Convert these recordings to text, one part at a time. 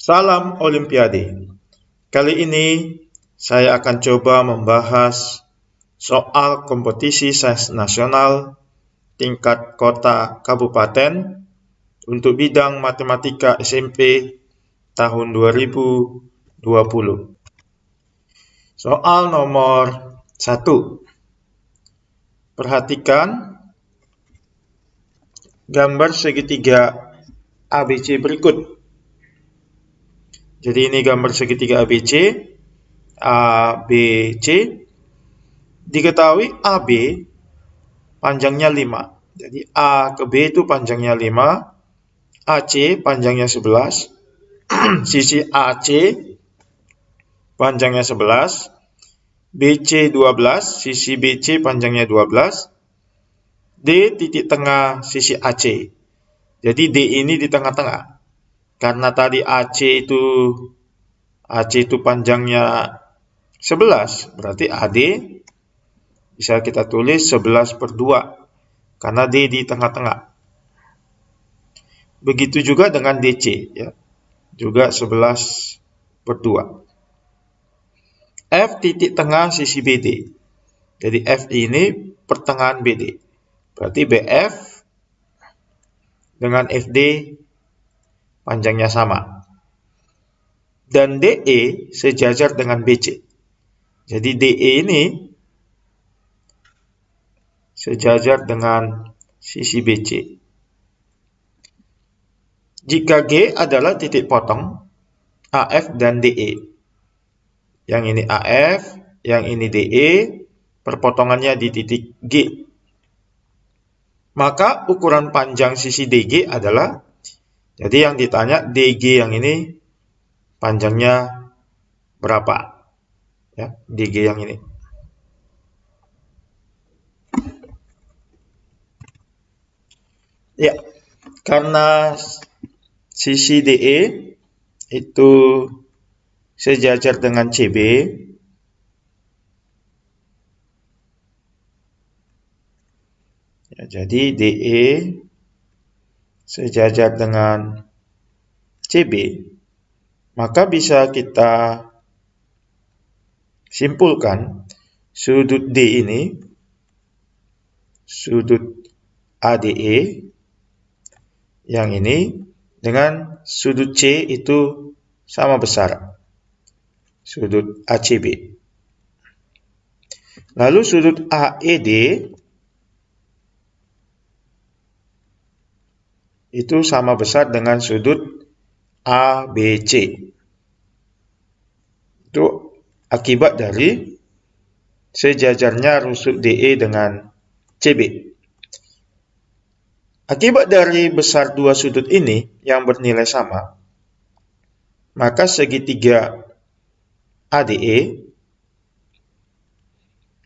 Salam Olimpiade. Kali ini saya akan coba membahas soal kompetisi sains nasional tingkat kota kabupaten untuk bidang matematika SMP tahun 2020. Soal nomor 1. Perhatikan gambar segitiga ABC berikut. Jadi ini gambar segitiga ABC. ABC diketahui AB panjangnya 5. Jadi A ke B itu panjangnya 5, AC panjangnya 11, sisi AC panjangnya 11, BC 12, sisi BC panjangnya 12, D titik tengah sisi AC. Jadi D ini di tengah-tengah. Karena tadi AC itu panjangnya 11, berarti AD bisa kita tulis 11/2, karena D di tengah-tengah. Begitu juga dengan DC, ya, juga 11/2. F titik tengah sisi BD. Jadi F ini pertengahan BD. Berarti BF dengan FD panjangnya sama. Dan DE sejajar dengan BC. Jadi DE ini sejajar dengan sisi BC. Jika G adalah titik potong AF dan DE. Yang ini AF, yang ini DE, perpotongannya di titik G. Maka ukuran panjang sisi DG adalah, jadi yang ditanya DG yang ini panjangnya berapa? Ya, DG yang ini. Ya, karena sisi DE itu sejajar dengan CB, ya, jadi DE sejajar dengan CB, maka bisa kita simpulkan sudut D ini, sudut ADE yang ini dengan sudut C itu sama besar, sudut ACB. Lalu sudut AED itu sama besar dengan sudut ABC. Itu akibat dari sejajarnya rusuk DE dengan CB. Akibat dari besar dua sudut ini yang bernilai sama, maka segitiga ADE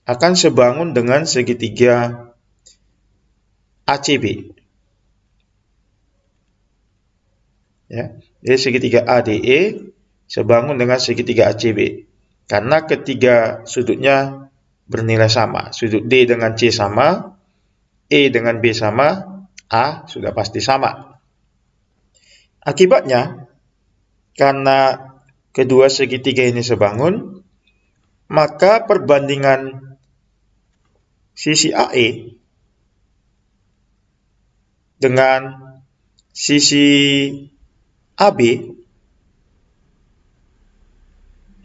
akan sebangun dengan segitiga ACB. Ya, jadi segitiga ADE sebangun dengan segitiga ACB. Karena ketiga sudutnya bernilai sama. Sudut D dengan C sama, E dengan B sama, A sudah pasti sama. Akibatnya, karena kedua segitiga ini sebangun, maka perbandingan sisi AE dengan sisi AB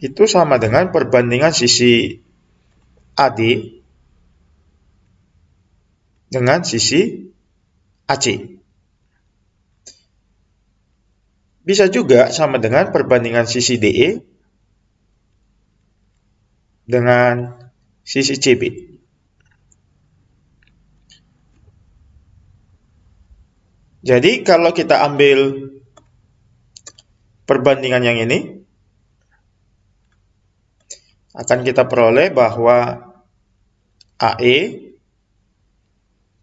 itu sama dengan perbandingan sisi AD dengan sisi AC. Bisa juga sama dengan perbandingan sisi DE dengan sisi CB. Jadi kalau kita ambil perbandingan yang ini, akan kita peroleh bahwa AE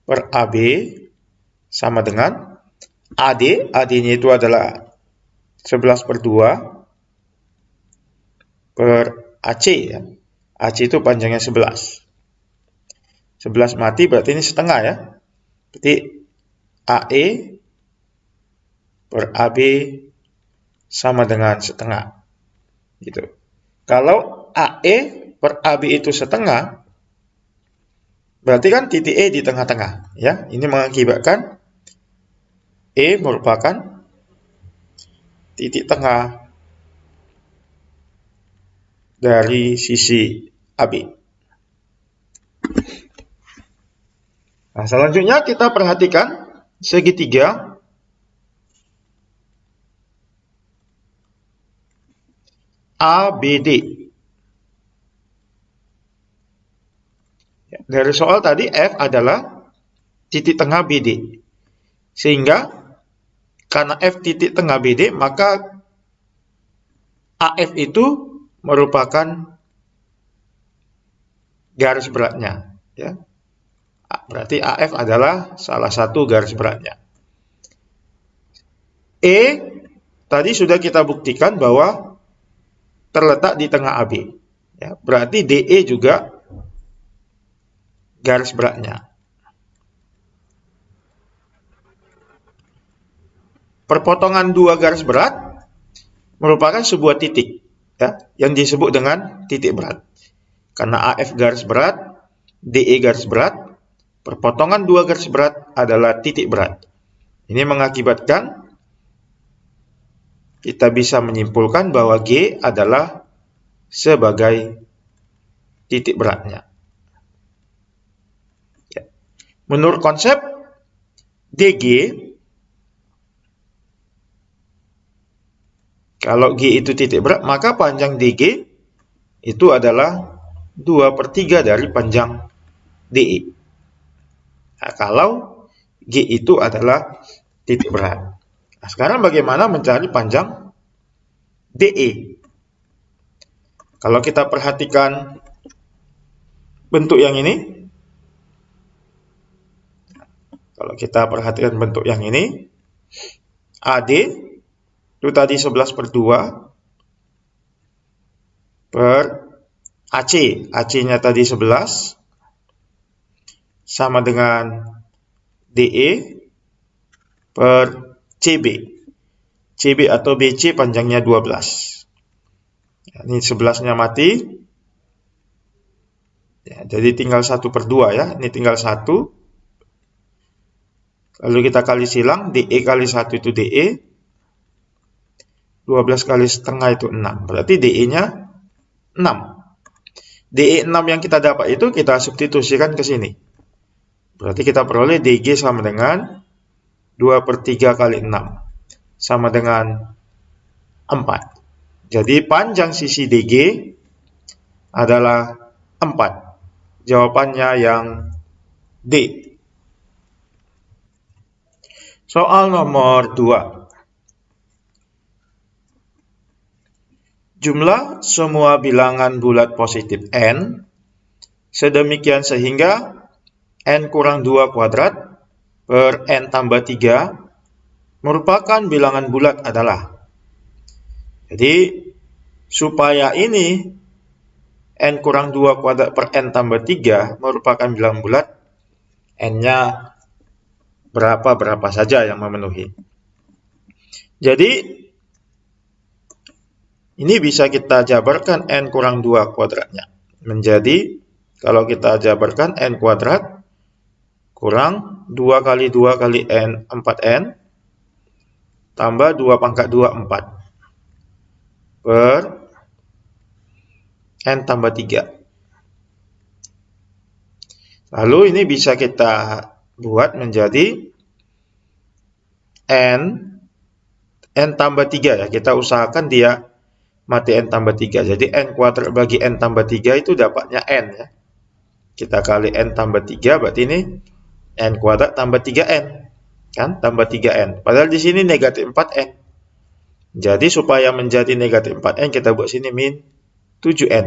per AB sama dengan AD, AD-nya itu adalah 11/2 per AC, ya. AC itu panjangnya 11. 11 mati berarti ini setengah, ya. Berarti AE per AB sama dengan setengah. Gitu. Kalau AE per AB itu setengah, berarti kan titik E di tengah-tengah. Ya, ini mengakibatkan E merupakan titik tengah dari sisi AB. Nah, selanjutnya kita perhatikan segitiga ABD. Dari soal tadi F adalah titik tengah BD. Sehingga karena F titik tengah BD, maka AF itu merupakan garis beratnya. Ya. Berarti AF adalah salah satu garis beratnya. E tadi sudah kita buktikan bahwa terletak di tengah AB. Ya, berarti DE juga garis beratnya. Perpotongan dua garis berat merupakan sebuah titik, ya, yang disebut dengan titik berat. Karena AF garis berat, DE garis berat, perpotongan dua garis berat adalah titik berat. Ini mengakibatkan kita bisa menyimpulkan bahwa G adalah sebagai titik beratnya. Ya. Menurut konsep DG, kalau G itu titik berat, maka panjang DG itu adalah 2/3 dari panjang DE. Nah, kalau G itu adalah titik berat. Nah, sekarang bagaimana mencari panjang DE? Kalau kita perhatikan bentuk yang ini, AD itu tadi 11/2 per AC. AC-nya tadi 11 sama dengan DE per CB. CB atau BC panjangnya 12. Ini 11-nya mati. Ya, jadi tinggal 1/2 ya. Ini tinggal 1. Lalu kita kali silang, DE kali 1 itu DE. 12 kali setengah itu 6. Berarti DE-nya 6. DE 6 yang kita dapat itu kita substitusikan ke sini. Berarti kita peroleh DG sama dengan 2/3 kali 6. Sama dengan 4. Jadi panjang sisi DG adalah 4. Jawabannya yang D. Soal nomor 2. Jumlah semua bilangan bulat positif N sedemikian sehingga N kurang 2 kuadrat per N tambah 3 merupakan bilangan bulat adalah. Jadi supaya ini N kurang 2 kuadrat per N tambah 3 merupakan bilangan bulat, N-nya berapa saja yang memenuhi. Jadi ini bisa kita jabarkan N kurang 2 kuadratnya. Menjadi, kalau kita jabarkan N kuadrat kurang 2 kali 2 kali N, 4N, tambah 2 pangkat 2, 4. Per N tambah 3. Lalu ini bisa kita buat menjadi N tambah 3 ya. Kita usahakan dia mati N tambah 3. Jadi N kuadrat bagi N tambah 3 itu dapatnya N ya. Kita kali N tambah 3, berarti ini N kuadrat tambah 3N. Kan? Tambah 3N. Padahal di sini negatif 4N. Jadi supaya menjadi negatif 4N, kita buat sini min 7N.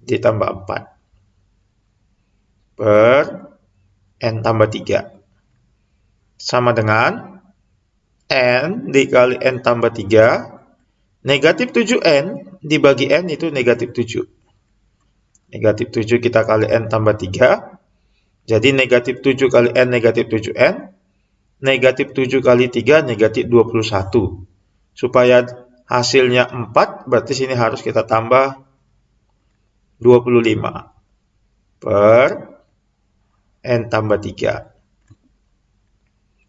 Ditambah 4. Per N tambah 3. Sama dengan N dikali N tambah 3. Negatif 7N dibagi N itu negatif 7. Negatif 7 kita kali N tambah 3. Jadi negatif 7 kali N negatif 7N. Negatif 7 kali 3 negatif 21. Supaya hasilnya 4, berarti sini harus kita tambah 25 per N tambah 3.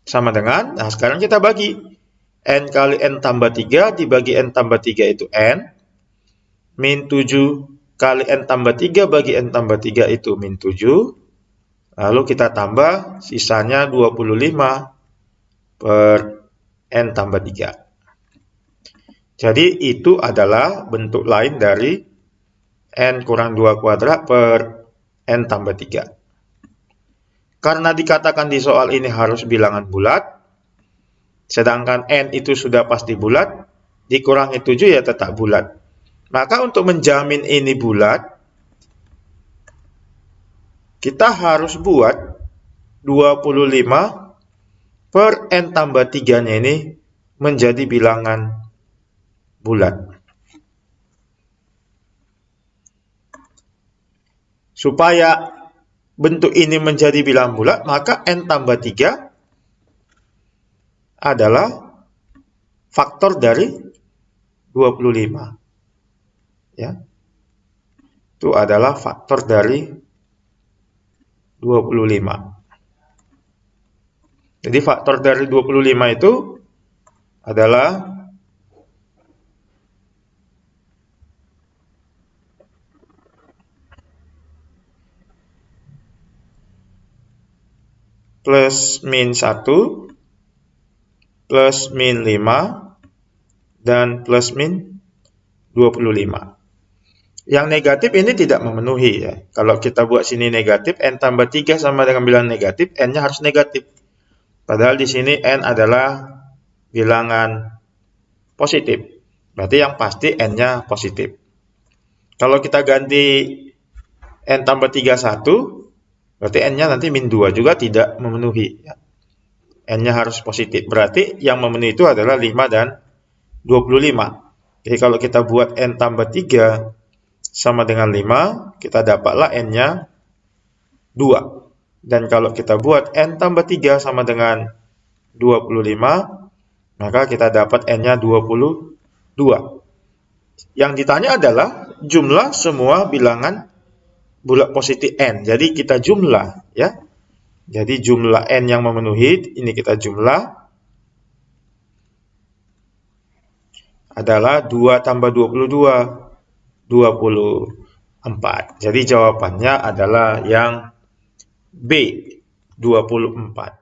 Sama dengan, nah sekarang kita bagi. N kali N tambah 3 dibagi N tambah 3 itu N. Min 7 kali N tambah 3 bagi N tambah 3 itu min 7. Lalu kita tambah sisanya 25 per N tambah 3. Jadi itu adalah bentuk lain dari N kurang 2 kuadrat per N tambah 3. Karena dikatakan di soal ini harus bilangan bulat, sedangkan N itu sudah pasti bulat, dikurangi 7 ya tetap bulat. Maka untuk menjamin ini bulat, kita harus buat 25 per N tambah 3-nya ini menjadi bilangan bulat. Supaya bentuk ini menjadi bilangan bulat, maka N tambah 3 adalah faktor dari 25. Ya. Itu adalah faktor dari 25. Jadi faktor dari 25 itu adalah plus min 1, plus min 5, dan plus min 25. Yang negatif ini tidak memenuhi ya. Kalau kita buat sini negatif, N tambah 3 sama dengan bilangan negatif, N-nya harus negatif. Padahal di sini N adalah bilangan positif. Berarti yang pasti N-nya positif. Kalau kita ganti N tambah 3 1, berarti N-nya nanti min 2 juga tidak memenuhi. N-nya harus positif. Berarti yang memenuhi itu adalah 5 dan 25. Jadi kalau kita buat N tambah 3 sama dengan 5, kita dapatlah N-nya 2. Dan kalau kita buat N tambah 3 sama dengan 25, maka kita dapat N-nya 22. Yang ditanya adalah jumlah semua bilangan bulat positif N. Jadi kita jumlah ya. Jadi jumlah N yang memenuhi, ini kita jumlah, adalah 2 tambah 22. 24. Jadi jawabannya adalah yang B, 24.